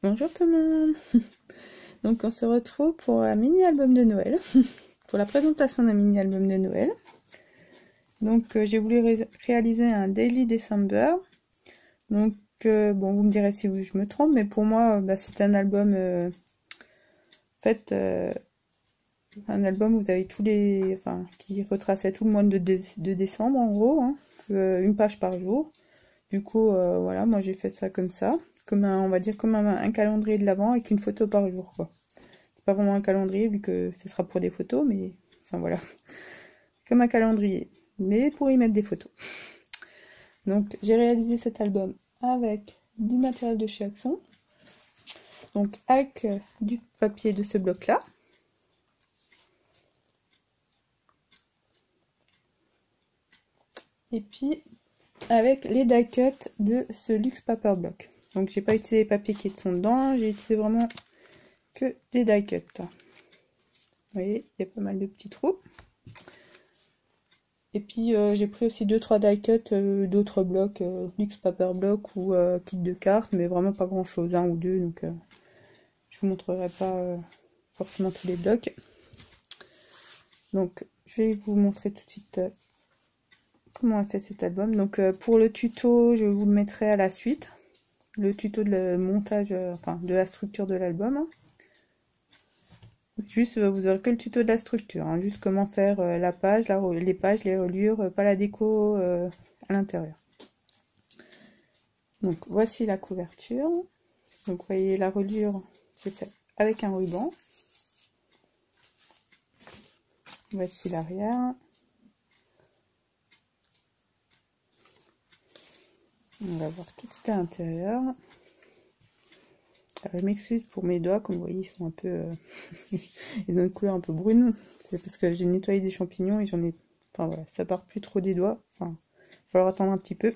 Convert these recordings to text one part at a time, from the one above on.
Bonjour tout le monde. Donc on se retrouve pour un mini-album de Noël, pour la présentation d'un mini-album de Noël. Donc j'ai voulu réaliser un Daily December. Donc bon, vous me direz si je me trompe, mais pour moi c'est un album, un album où vous avez tous les, qui retraçait tout le mois de décembre en gros, hein, une page par jour. Du coup voilà, moi j'ai fait ça comme ça. Comme on va dire comme un calendrier de l'Avent avec une photo par jour, quoi. C'est pas vraiment un calendrier vu que ce sera pour des photos, mais enfin voilà. Comme un calendrier, mais pour y mettre des photos. Donc j'ai réalisé cet album avec du matériel de chez Axon. Donc avec du papier de ce bloc-là. Et puis avec les die cuts de ce Luxe Paper Block. Donc j'ai pas utilisé les papiers qui sont dedans, j'ai utilisé vraiment que des die cuts. Vous voyez, il y a pas mal de petits trous. Et puis j'ai pris aussi 2-3 die cuts d'autres blocs, Luxe Paper Block ou kit de cartes, mais vraiment pas grand chose, un ou deux, donc je vous montrerai pas forcément tous les blocs. Donc je vais vous montrer tout de suite comment on fait cet album. Donc pour le tuto, je vous le mettrai à la suite, le tuto de montage, de la structure de l'album. Juste, vous aurez que le tuto de la structure, hein, juste comment faire la page, les pages, les reliures, pas la déco à l'intérieur. Donc voici la couverture. Donc vous voyez la reliure, c'est fait avec un ruban. Voici l'arrière. On va voir tout à l'intérieur. Je m'excuse pour mes doigts, comme vous voyez, ils sont un peu... ils ont une couleur un peu brune. C'est parce que j'ai nettoyé des champignons et j'en ai... Enfin voilà, ça part plus trop des doigts. Enfin, il va falloir attendre un petit peu.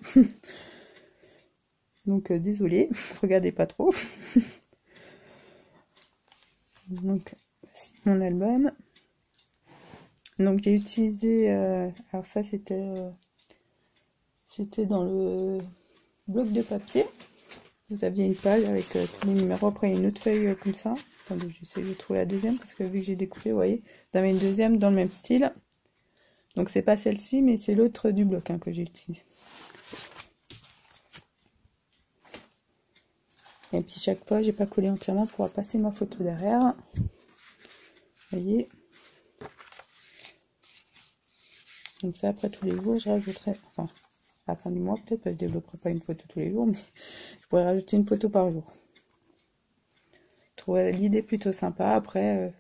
Donc désolé, regardez pas trop. Donc voici mon album. Donc j'ai utilisé... alors ça c'était dans le bloc de papier. Vous aviez une page avec tous les numéros. Après, il y a une autre feuille comme ça. Attendez, j'essaie de trouver la deuxième parce que vu que j'ai découpé, vous voyez, vous avez une deuxième dans le même style. Donc, c'est pas celle-ci, mais c'est l'autre du bloc que j'ai utilisé. Et puis, chaque fois, j'ai pas collé entièrement pour passer ma photo derrière. Vous voyez. Donc, ça, après, tous les jours, je rajouterai. Enfin, à la fin du mois, peut-être, parce que je développerai pas une photo tous les jours, mais je pourrais rajouter une photo par jour. Je trouvais l'idée plutôt sympa. Après,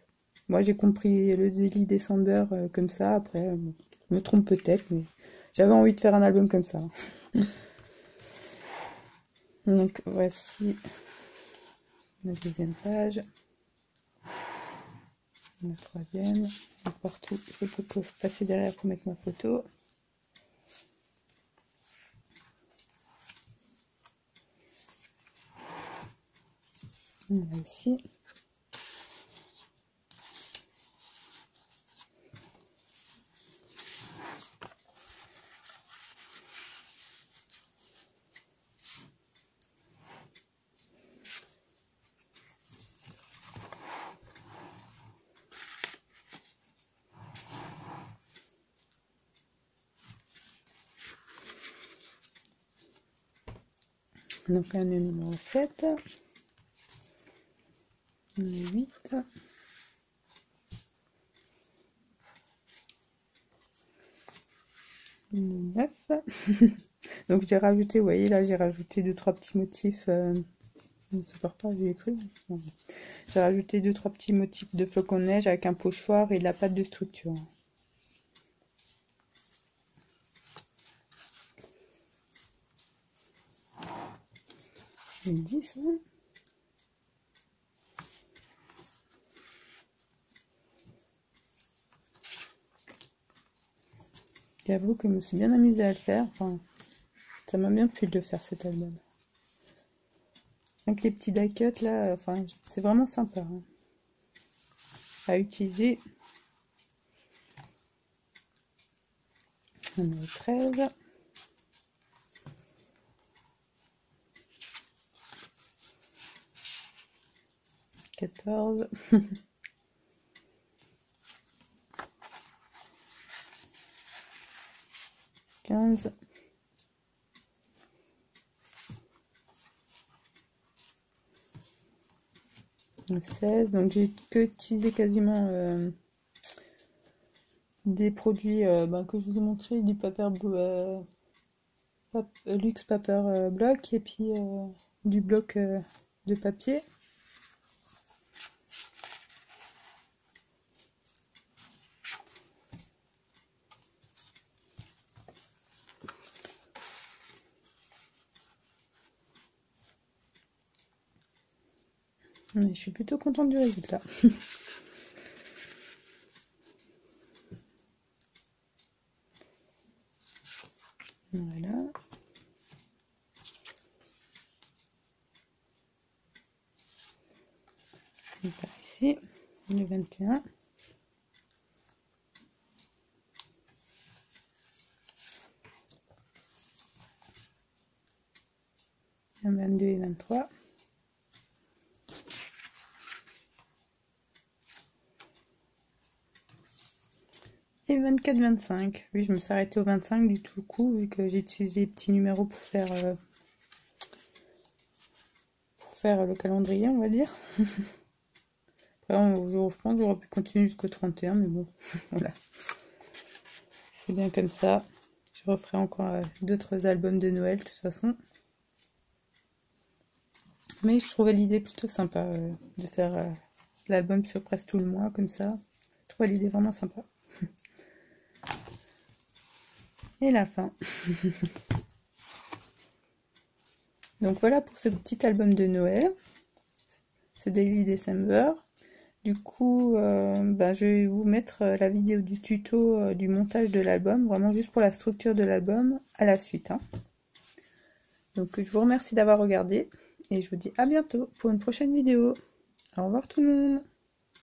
moi j'ai compris le Daily December comme ça. Après, je me trompe peut-être, mais j'avais envie de faire un album comme ça. Donc voici la deuxième page. La troisième. Et partout, je peux passer derrière pour mettre ma photo. Là aussi. Donc là, on est numéro 7. On est 8. On est 9. Donc j'ai rajouté, vous voyez là, j'ai rajouté 2-3 petits motifs. On ne se part pas, j'ai cru. J'ai rajouté 2-3 petits motifs de flocons de neige avec un pochoir et de la pâte de structure. Une 10. J'avoue que je me suis bien amusée à le faire. Enfin, ça m'a bien plu de le faire cet album. Avec les petits die cuts là, c'est vraiment sympa à utiliser. On est 13. 14. 15. 16. Donc j'ai que utilisé quasiment des produits que je vous ai montré, du paper luxe paper bloc et puis du bloc de papier. Mais je suis plutôt contente du résultat. Voilà. Donc par ici, le 21. Le 22 et 23. Et 24-25. Oui, je me suis arrêtée au 25 du tout coup, vu que j'ai utilisé les petits numéros pour faire le calendrier, on va dire. Après, je pense que j'aurais pu continuer jusqu'au 31, mais bon, voilà. C'est bien comme ça. Je referai encore d'autres albums de Noël, de toute façon. Mais je trouvais l'idée plutôt sympa de faire l'album sur presque tout le mois, comme ça. Je trouvais l'idée vraiment sympa. Et la fin. Donc voilà pour ce petit album de Noël, ce Daily December. Du coup, je vais vous mettre la vidéo du tuto du montage de l'album, vraiment juste pour la structure de l'album, à la suite. Hein. Donc je vous remercie d'avoir regardé et je vous dis à bientôt pour une prochaine vidéo. Au revoir tout le monde.